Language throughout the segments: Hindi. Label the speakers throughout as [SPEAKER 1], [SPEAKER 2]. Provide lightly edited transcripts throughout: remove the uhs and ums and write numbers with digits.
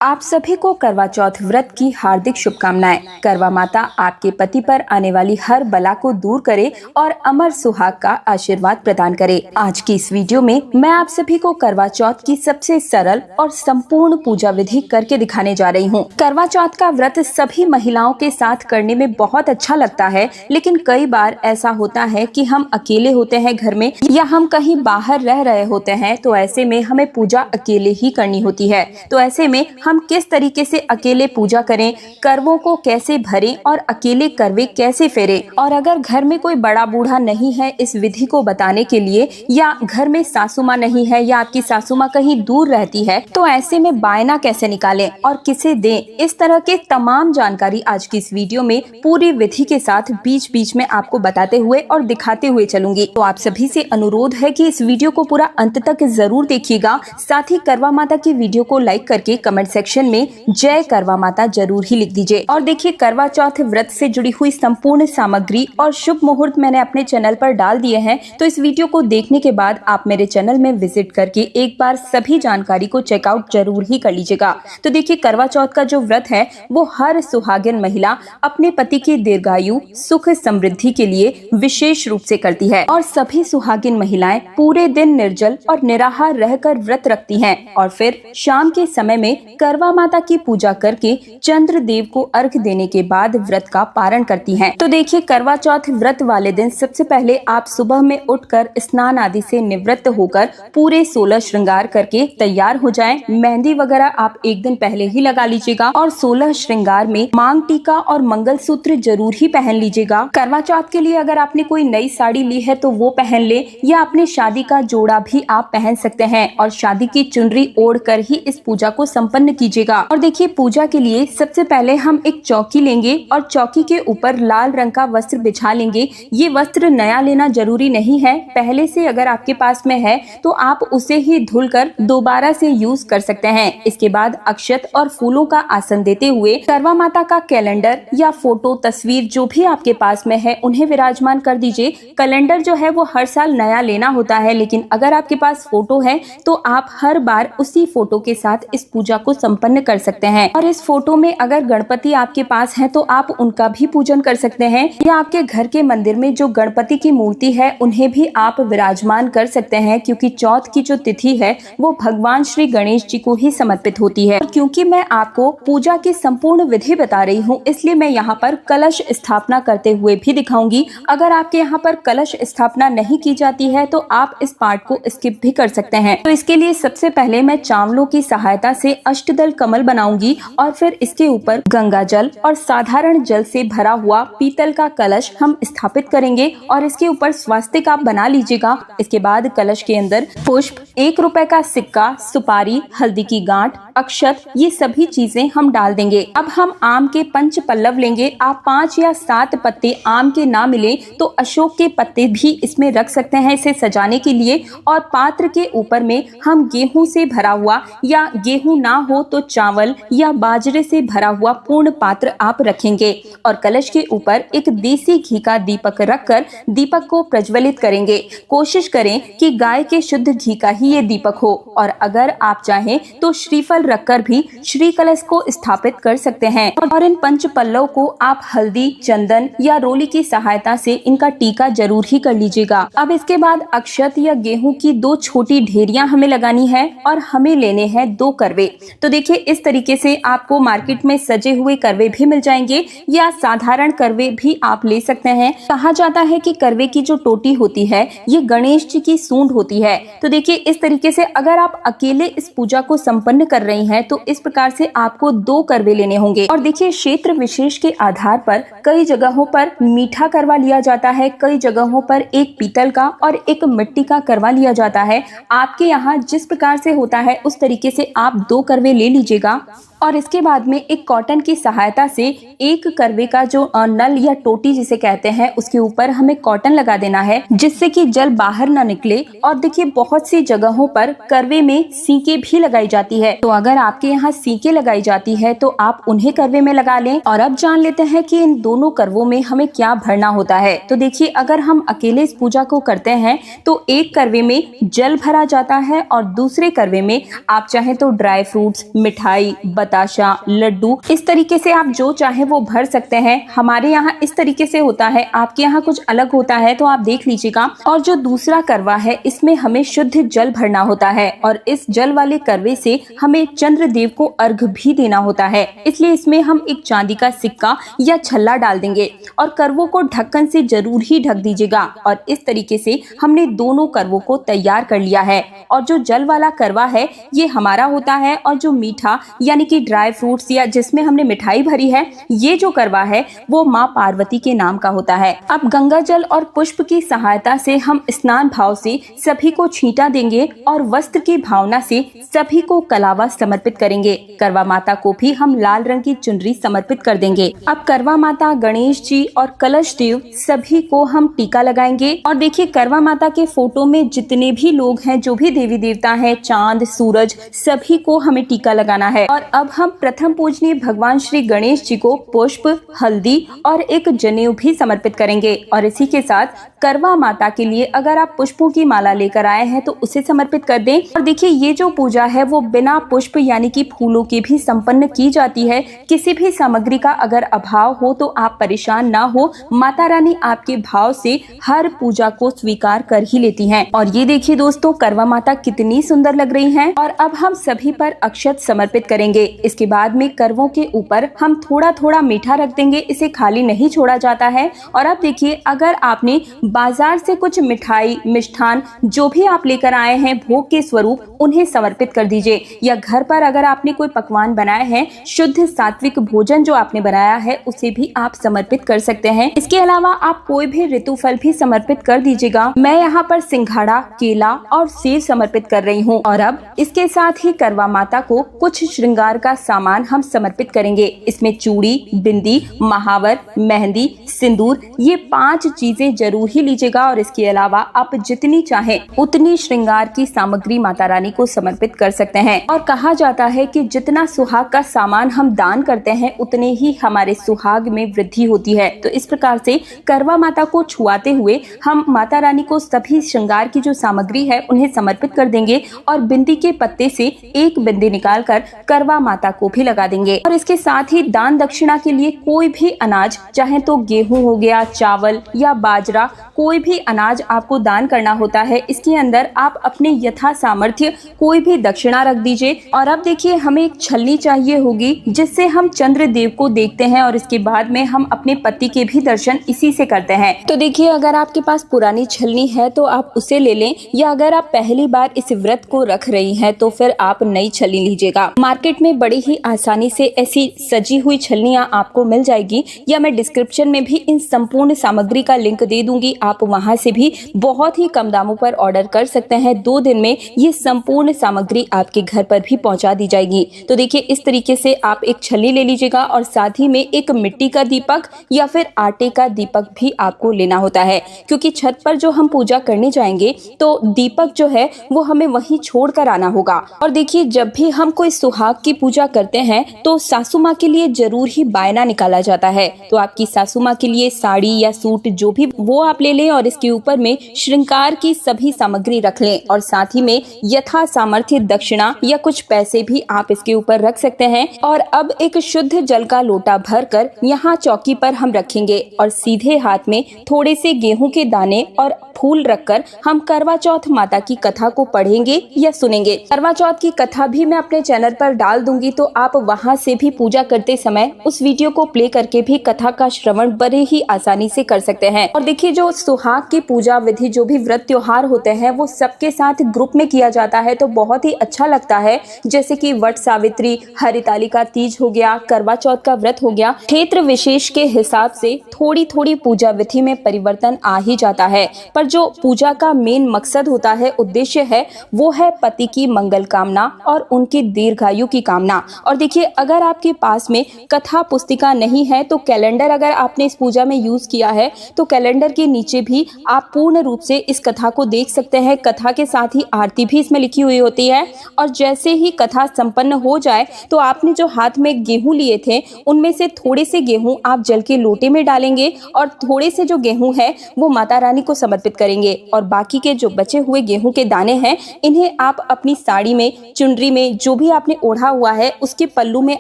[SPEAKER 1] आप सभी को करवा चौथ व्रत की हार्दिक शुभकामनाएं। करवा माता आपके पति पर आने वाली हर बला को दूर करे और अमर सुहाग का आशीर्वाद प्रदान करे। आज की इस वीडियो में मैं आप सभी को करवा चौथ की सबसे सरल और संपूर्ण पूजा विधि करके दिखाने जा रही हूँ। करवा चौथ का व्रत सभी महिलाओं के साथ करने में बहुत अच्छा लगता है, लेकिन कई बार ऐसा होता है कि हम अकेले होते हैं घर में या हम कहीं बाहर रह रहे होते हैं, तो ऐसे में हमें पूजा अकेले ही करनी होती है। तो ऐसे में हम किस तरीके से अकेले पूजा करें, करवों को कैसे भरें और अकेले करवे कैसे फेरें, और अगर घर में कोई बड़ा बूढ़ा नहीं है इस विधि को बताने के लिए, या घर में सासू माँ नहीं है या आपकी सासू माँ कहीं दूर रहती है, तो ऐसे में बायना कैसे निकालें और किसे दें, इस तरह के तमाम जानकारी आज की इस वीडियो में पूरी विधि के साथ बीच बीच में आपको बताते हुए और दिखाते हुए चलूंगी। तो आप सभी से अनुरोध है कि इस वीडियो को पूरा अंत तक जरूर देखिएगा। साथ ही करवा माता की वीडियो को लाइक करके कमेंट सेक्शन में जय करवा माता जरूर ही लिख दीजिए। और देखिए, करवा चौथ व्रत से जुड़ी हुई संपूर्ण सामग्री और शुभ मुहूर्त मैंने अपने चैनल पर डाल दिए हैं, तो इस वीडियो को देखने के बाद आप मेरे चैनल में विजिट करके एक बार सभी जानकारी को चेकआउट जरूर ही कर लीजिएगा। तो देखिए, करवा चौथ का जो व्रत है वो हर सुहागिन महिला अपने पति की दीर्घायु, सुख, समृद्धि के लिए विशेष रूप से करती है। और सभी सुहागिन महिलाएं पूरे दिन निर्जल और निराहार रहकर व्रत रखती हैं और फिर शाम के समय में करवा माता की पूजा करके चंद्र देव को अर्घ देने के बाद व्रत का पारण करती हैं। तो देखिए, करवा चौथ व्रत वाले दिन सबसे पहले आप सुबह में उठकर स्नान आदि से निवृत्त होकर पूरे 16 श्रृंगार करके तैयार हो जाएं। मेहंदी वगैरह आप एक दिन पहले ही लगा लीजिएगा और 16 श्रृंगार में मांग टीका और मंगलसूत्र जरूर ही पहन लीजिएगा। करवा चौथ के लिए अगर आपने कोई नई साड़ी ली है तो वो पहन ले, या अपने शादी का जोड़ा भी आप पहन सकते हैं और शादी की चुनरी ओढ़ कर ही इस पूजा को संपन्न कीजिएगा। और देखिए, पूजा के लिए सबसे पहले हम एक चौकी लेंगे और चौकी के ऊपर लाल रंग का वस्त्र बिछा लेंगे। ये वस्त्र नया लेना जरूरी नहीं है, पहले से अगर आपके पास में है तो आप उसे ही धुलकर दोबारा से यूज कर सकते हैं। इसके बाद अक्षत और फूलों का आसन देते हुए करवा माता का कैलेंडर या फोटो, तस्वीर जो भी आपके पास में है उन्हें विराजमान कर दीजिए। कैलेंडर जो है वो हर साल नया लेना होता है, लेकिन अगर आपके पास फोटो है तो आप हर बार उसी फोटो के साथ इस पूजा को संपन्न कर सकते हैं। और इस फोटो में अगर गणपति आपके पास है तो आप उनका भी पूजन कर सकते हैं, या आपके घर के मंदिर में जो गणपति की मूर्ति है उन्हें भी आप विराजमान कर सकते हैं, क्योंकि चौथ की जो तिथि है वो भगवान श्री गणेश जी को ही समर्पित होती है। और क्योंकि मैं आपको पूजा की संपूर्ण विधि बता रही हूँ, इसलिए मैं यहाँ पर कलश स्थापना करते हुए भी दिखाऊंगी। अगर आपके यहाँ पर कलश स्थापना नहीं की जाती है तो आप इस पार्ट को स्किप भी कर सकते हैं। तो इसके लिए सबसे पहले मैं चावलों की सहायता से अष्टदल कमल बनाऊंगी और फिर इसके ऊपर गंगा जल और साधारण जल से भरा हुआ पीतल का कलश हम स्थापित करेंगे और इसके ऊपर स्वास्तिक आप बना लीजिएगा। इसके बाद कलश के अंदर पुष्प, 1 रुपए का सिक्का, सुपारी, हल्दी की गांठ, अक्षत, ये सभी चीजें हम डाल देंगे। अब हम आम के 5 पल्लव लेंगे। आप 5 या 7 पत्ते आम के ना मिले तो अशोक के पत्ते भी इसमें रख सकते हैं इसे सजाने के लिए। और पात्र के ऊपर में हम गेहूं से भरा हुआ, या गेहूं ना हो तो चावल या बाजरे से भरा हुआ पूर्ण पात्र आप रखेंगे और कलश के ऊपर एक देसी घी का दीपक रखकर दीपक को प्रज्वलित करेंगे। कोशिश करें कि गाय के शुद्ध घी का ही ये दीपक हो, और अगर आप चाहें तो श्रीफल रखकर भी श्री कलश को स्थापित कर सकते हैं। और इन 5 पल्लव को आप हल्दी, चंदन या रोली की सहायता से इनका टीका जरूर ही कर लीजिएगा। अब इसके बाद अक्षत या गेहूं की 2 छोटी ढेरियां हमें लगानी है और हमें लेने हैं 2 करवे। तो देखिए, इस तरीके से आपको मार्केट में सजे हुए करवे भी मिल जाएंगे या साधारण करवे भी आप ले सकते हैं। कहा जाता है कि करवे की जो टोटी होती है ये गणेश जी की सूंड होती है। तो देखिए, इस तरीके से अगर आप अकेले इस पूजा को संपन्न कर रही हैं तो इस प्रकार से आपको 2 करवे लेने होंगे। और देखिए, क्षेत्र विशेष के आधार पर कई जगहों पर मीठा करवा लिया जाता है, कई जगहों पर एक पीतल का और एक मिट्टी का करवा लिया जाता है। आपके यहाँ जिस प्रकार से होता है उस तरीके से आप 2 करवे ले लीजिएगा। और इसके बाद में एक कॉटन की सहायता से एक करवे का जो नल या टोटी जिसे कहते हैं उसके ऊपर हमें कॉटन लगा देना है, जिससे कि जल बाहर ना निकले। और देखिए, बहुत सी जगहों पर करवे में सीके भी लगाई जाती है, तो अगर आपके यहाँ सीके लगाई जाती है तो आप उन्हें करवे में लगा लें। और अब जान लेते हैं कि इन दोनों करवों में हमें क्या भरना होता है। तो देखिए, अगर हम अकेले इस पूजा को करते हैं तो एक करवे में जल भरा जाता है और दूसरे करवे में आप चाहे तो ड्राई फ्रूट्स, मिठाई, बतासा बताशा, लड्डू, इस तरीके से आप जो चाहे वो भर सकते हैं। हमारे यहाँ इस तरीके से होता है, आपके यहाँ कुछ अलग होता है तो आप देख लीजिएगा। और जो दूसरा करवा है इसमें हमें शुद्ध जल भरना होता है और इस जल वाले करवे से हमें चंद्रदेव को अर्घ भी देना होता है। इसलिए इसमें हम एक चांदी का सिक्का या छल्ला डाल देंगे और करवों को ढक्कन से जरूर ही ढक दीजिएगा। और इस तरीके से हमने दोनों करवों को तैयार कर लिया है। और जो जल वाला करवा है ये हमारा होता है और जो मीठा यानी कि ड्राई फ्रूट्स या जिसमें हमने मिठाई भरी है ये जो करवा है वो माँ पार्वती के नाम का होता है। अब गंगा जल और पुष्प की सहायता से हम स्नान भाव से सभी को छींटा देंगे और वस्त्र की भावना से सभी को कलावा समर्पित करेंगे। करवा माता को भी हम लाल रंग की चुनरी समर्पित कर देंगे। अब करवा माता, गणेश जी और कलश देव सभी को हम टीका लगाएंगे। और देखिए करवा माता के फोटो में जितने भी लोग हैं, जो भी देवी देवता हैं, चांद, सूरज, सभी को हमें टीका लगाना है। और अब हम प्रथम पूजनीय भगवान श्री गणेश जी को पुष्प, हल्दी और एक जनेऊ भी समर्पित करेंगे। और इसी के साथ करवा माता के लिए अगर आप पुष्पों की माला लेकर आए हैं तो उसे समर्पित कर दें। और देखिए ये जो पूजा है वो बिना पुष्प यानी कि फूलों के भी संपन्न की जाती है। किसी भी सामग्री का अगर अभाव हो तो आप परेशान ना हो, माता रानी आपके भाव से हर पूजा को स्वीकार कर ही लेती हैं। और ये देखिए दोस्तों करवा माता कितनी सुंदर लग रही हैं। और अब हम सभी पर अक्षत समर्पित करेंगे। इसके बाद में करवों के ऊपर हम थोड़ा थोड़ा मीठा रख देंगे, इसे खाली नहीं छोड़ा जाता है। और अब देखिए अगर आपने बाजार से कुछ मिठाई, मिष्ठान जो भी आप लेकर आए हैं भोग के स्वरूप उन्हें समर्पित कर दीजिए। या घर पर अगर आपने कोई पकवान बनाए हैं, शुद्ध सात्विक भोजन जो आपने बनाया है उसे भी आप समर्पित कर सकते हैं। इसके अलावा आप कोई भी ऋतु फल भी समर्पित कर दीजिएगा। मैं यहाँ पर सिंघाड़ा, केला और सेब समर्पित कर रही हूँ। और अब इसके साथ ही करवा माता को कुछ श्रृंगार का सामान हम समर्पित करेंगे। इसमें चूड़ी, बिंदी, महावर, मेहंदी, सिंदूर, ये 5 चीजें जरूर ही लीजिएगा। और इसके अलावा आप जितनी चाहें उतनी श्रृंगार की सामग्री माता रानी को समर्पित कर सकते हैं। और कहा जाता है कि जितना सुहाग का सामान हम दान करते हैं उतने ही हमारे सुहाग में वृद्धि होती है। तो इस प्रकार से करवा माता को छुआते हुए हम माता रानी को सभी श्रृंगार की जो सामग्री है उन्हें समर्पित कर देंगे। और बिंदी के पत्ते से एक बिंदी निकालकर करवा माता को भी लगा देंगे। और इसके साथ ही दान दक्षिणा के लिए कोई भी अनाज, चाहे तो गेहूं हो गया, चावल या बाजरा, कोई भी अनाज आपको दान करना होता है। इसके अंदर आप अपने यथा सामर्थ्य कोई भी दक्षिणा रख दीजिए। और अब देखिए हमें एक छलनी चाहिए होगी जिससे हम चंद्र देव को देखते हैं और इसके बाद में हम अपने पति के भी दर्शन इसी से करते हैं। तो देखिए अगर आपके पास पुरानी छलनी है तो आप उसे ले लें, या अगर आप पहली बार इस व्रत को रख रही हैं तो फिर आप नई छलनी लीजिएगा। मार्केट में बड़ी ही आसानी से ऐसी सजी हुई छलनियाँ आपको मिल जाएगी, या मैं डिस्क्रिप्शन में भी इन संपूर्ण सामग्री का लिंक दे दूंगी। आप वहां से भी बहुत ही कम दामों पर ऑर्डर कर सकते हैं। 2 दिन में ये संपूर्ण सामग्री आपके घर पर भी पहुंचा दी जाएगी। तो देखिए इस तरीके से आप एक छलनी ले लीजिएगा और साथ ही में एक मिट्टी का दीपक या फिर आटे का दीपक भी आपको लेना होता है, क्योंकि छत पर जो हम पूजा करने जाएंगे तो दीपक जो है वो हमें वहीं छोड़ कर आना होगा। और देखिए जब भी हम कोई सुहाग की पूजा करते हैं तो सासू माँ के लिए जरूर ही बायना निकाला जाता है। तो आपकी सासू माँ के लिए साड़ी या सूट जो भी वो आप ले लें और इसके ऊपर में श्रृंगार की सभी सामग्री रख लें। और साथ ही में यथा सामर्थ्य दक्षिणा या कुछ पैसे भी आप इसके ऊपर रख सकते हैं। और अब एक शुद्ध जल का लोटा भरकर यहाँ चौकी पर हम रखेंगे और सीधे हाथ में थोड़े से गेहूं के दाने और फूल रखकर हम करवा चौथ माता की कथा को पढ़ेंगे या सुनेंगे। करवा चौथ की कथा भी मैं अपने चैनल पर डाल दूंगी, तो आप वहां से भी पूजा करते समय उस वीडियो को प्ले करके भी कथा का श्रवण बड़े ही आसानी से कर सकते हैं। और देखिए जो सुहाग की पूजा विधि, जो भी व्रत त्योहार होते हैं वो सबके साथ ग्रुप में किया जाता है, तो बहुत ही अच्छा लगता है। जैसे कि वट सावित्री, हरितालिका तीज हो गया, करवा चौथ का व्रत हो गया, क्षेत्र विशेष के हिसाब से थोड़ी थोड़ी पूजा विधि में परिवर्तन आ ही जाता है, पर जो पूजा का मेन मकसद होता है, उद्देश्य है, वो है पति की मंगल कामना और उनकी दीर्घायु की कामना। और देखिए अगर आपके पास में कथा पुस्तिका नहीं है तो कैलेंडर अगर आपने इस पूजा में यूज किया है तो कैलेंडर के नीचे नीचे भी आप पूर्ण रूप से इस कथा को देख सकते हैं। कथा के साथ ही आरती भी इसमें लिखी हुई होती है। और जैसे ही कथा संपन्न हो जाए तो आपने जो हाथ में गेहूं लिए थे उनमें से थोड़े से गेहूं आप जल के लोटे में डालेंगे और थोड़े से जो गेहूं है वो माता रानी को समर्पित करेंगे। और बाकी के जो बचे हुए गेहूं के दाने हैं इन्हें आप अपनी साड़ी में, चुनरी में, जो भी आपने ओढ़ा हुआ है उसके पल्लू में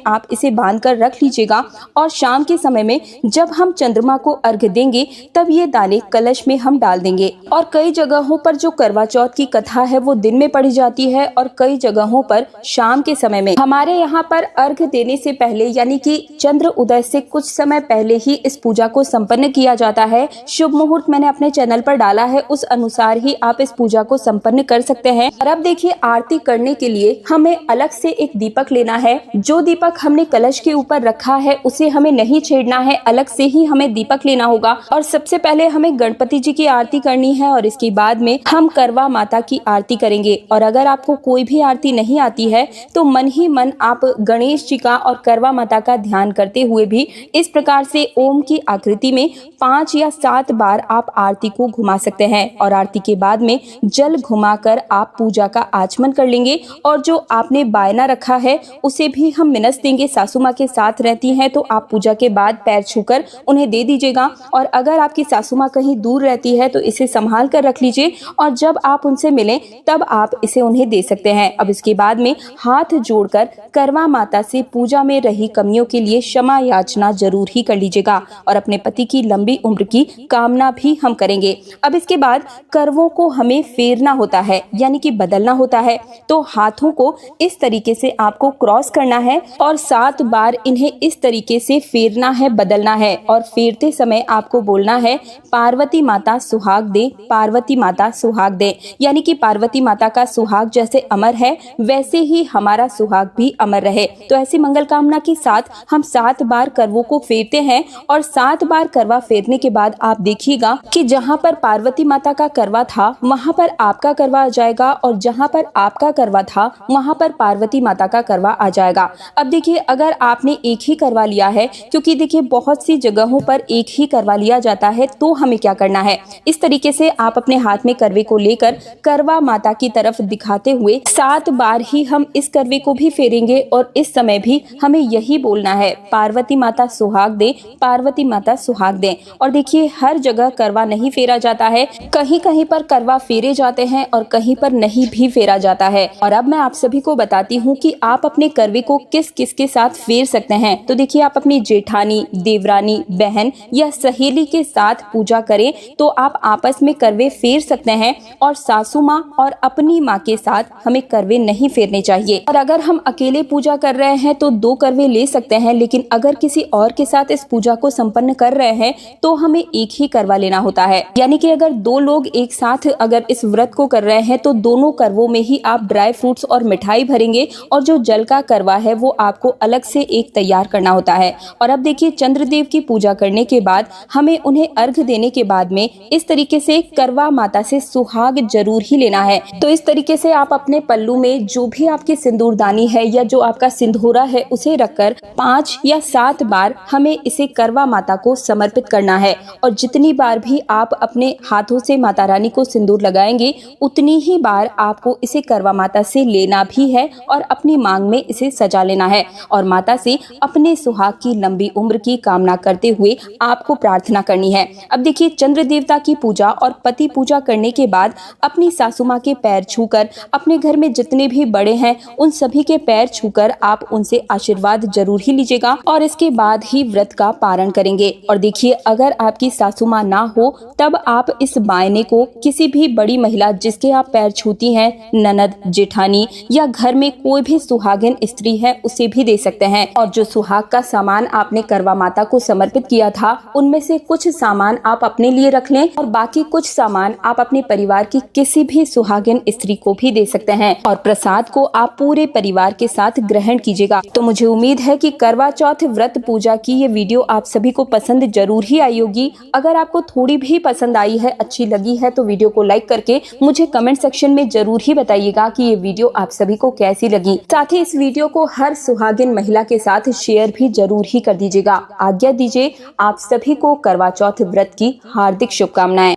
[SPEAKER 1] आप इसे बांध कर रख लीजिएगा। और शाम के समय में जब हम चंद्रमा को अर्घ्य देंगे तब ये दाने कलश में हम डाल देंगे। और कई जगहों पर जो करवा चौथ की कथा है वो दिन में पढ़ी जाती है और कई जगहों पर शाम के समय में। हमारे यहाँ पर अर्घ्य देने से पहले यानी कि चंद्र उदय से कुछ समय पहले ही इस पूजा को संपन्न किया जाता है। शुभ मुहूर्त मैंने अपने चैनल पर डाला है, उस अनुसार ही आप इस पूजा को संपन्न कर सकते हैं। और अब देखिए, आरती करने के लिए हमें अलग से एक दीपक लेना है। जो दीपक हमने कलश के ऊपर रखा है उसे हमें नहीं छेड़ना है, अलग से ही हमें दीपक लेना होगा। और सबसे पहले हमें गणपति जी की आरती करनी है और इसके बाद में हम करवा माता की आरती करेंगे। और अगर आपको कोई भी आरती नहीं आती है तो मन ही मन आप गणेश जी का और करवा माता का ध्यान करते हुए भी इस प्रकार से ओम की आकृति में 5 या 7 बार आप आरती को घुमा सकते हैं। और आरती के बाद में जल घुमाकर आप पूजा का आचमन कर लेंगे। और जो आपने बायना रखा है उसे भी हम मिनस देंगे। सासू माँ के साथ रहती हैं तो आप पूजा के बाद पैर छूकर उन्हें दे दीजिएगा। और अगर आपकी सासू माँ कहीं दूर रहती है तो इसे संभाल कर रख लीजिए और जब आप उनसे मिलें तब आप इसे उन्हें दे सकते हैं। अब इसके बाद में हाथ जोड़कर करवा माता से पूजा में रही कमियों के लिए क्षमा याचना जरूर ही कर लीजिएगा और अपने पति की लंबी उम्र की कामना भी हम करेंगे। अब इसके बाद करवों को हमें फेरना होता है यानी कि बदलना होता है। तो हाथों को इस तरीके से आपको क्रॉस करना है और 7 बार इन्हें इस तरीके से फेरना है, बदलना है। और फेरते समय आपको बोलना है पार्वती माता सुहाग दे, पार्वती माता सुहाग दे। यानी कि पार्वती माता का सुहाग जैसे अमर है वैसे ही हमारा सुहाग भी अमर रहे। तो ऐसी मंगल कामना के साथ हम 7 बार करवों को फेरते हैं। और 7 बार करवा फेरने के बाद आप देखिएगा कि जहाँ पर पार्वती माता का करवा था वहाँ पर आपका करवा आ जाएगा और जहाँ पर आपका करवा था वहाँ पर पार्वती माता का करवा आ जाएगा। अब देखिए, अगर आपने एक ही करवा लिया है, क्योंकि देखिए बहुत सी जगहों पर एक ही करवा लिया जाता है, तो हमें क्या करना है, इस तरीके से आप अपने हाथ में करवे को लेकर करवा माता की तरफ दिखाते हुए 7 बार ही हम इस करवे को भी फेरेंगे। और इस समय भी हमें यही बोलना है पार्वती माता सुहाग दे, पार्वती माता सुहाग दे। और देखिए, हर जगह करवा नहीं फेरा जाता है, कहीं कहीं पर करवा फेरे जाते हैं और कहीं पर नहीं भी फेरा जाता है। और अब मैं आप सभी को बताती हूँ कि आप अपने करवे को किस किस के साथ फेर सकते हैं। तो देखिए, आप अपनी जेठानी, देवरानी, बहन या सहेली के साथ पूजा करें तो आप आपस में करवे फेर सकते हैं। और सासू माँ और अपनी माँ के साथ हमें करवे नहीं फेरने चाहिए। और अगर हम अकेले पूजा कर रहे हैं तो 2 करवे ले सकते हैं, लेकिन अगर किसी और के साथ इस पूजा को संपन्न कर रहे हैं तो हमें एक ही करवा लेना होता है। यानी कि अगर 2 लोग एक साथ अगर इस व्रत को कर रहे हैं तो दोनों करवों में ही आप ड्राई फ्रूट्स और मिठाई भरेंगे और जो जल का करवा है वो आपको अलग से एक तैयार करना होता है। और अब देखिए, चंद्रदेव की पूजा करने के बाद हमें उन्हें अर्घ देने के बाद में इस तरीके से करवा माता से सुहाग जरूर ही लेना है। तो इस तरीके से आप अपने पल्लू में जो भी आपकी सिंदूरदानी है या जो आपका सिंदूरा है उसे रखकर 5 या 7 बार हमें इसे करवा माता को समर्पित करना है। और जितनी बार भी आप अपने हाथों से माता रानी को सिंदूर लगाएंगे उतनी ही बार आपको इसे करवा माता से लेना भी है और अपनी मांग में इसे सजा लेना है। और माता से अपने सुहाग की लंबी उम्र की कामना करते हुए आपको प्रार्थना करनी है। अब देखिए, चंद्र देवता की पूजा और पति पूजा करने के बाद अपनी सासू माँ के पैर छूकर, अपने घर में जितने भी बड़े हैं उन सभी के पैर छूकर आप उनसे आशीर्वाद जरूर ही लीजिएगा और इसके बाद ही व्रत का पारण करेंगे। और देखिए, अगर आपकी सासू माँ ना हो तब आप इस बायने को किसी भी बड़ी महिला जिसके आप पैर छूती हैं, ननद, जेठानी या घर में कोई भी सुहागिन स्त्री है उसे भी दे सकते हैं। और जो सुहाग का सामान आपने करवा माता को समर्पित किया था उनमें से कुछ सामान आप अपने लिए रख लें और बाकी कुछ सामान आप अपने परिवार की किसी भी सुहागिन स्त्री को भी दे सकते हैं। और प्रसाद को आप पूरे परिवार के साथ ग्रहण कीजिएगा। तो मुझे उम्मीद है कि करवा चौथ व्रत पूजा की ये वीडियो आप सभी को पसंद जरूर ही आई होगी। अगर आपको थोड़ी भी पसंद आई है, अच्छी लगी है, तो वीडियो को लाइक करके मुझे कमेंट सेक्शन में जरूर ही बताइएगा कि ये वीडियो आप सभी को कैसी लगी। साथ ही इस वीडियो को हर सुहागिन महिला के साथ शेयर भी जरूर ही कर दीजिएगा। आज्ञा दीजिए, आप सभी को करवा चौथ व्रत की हार्दिक शुभकामनाएं।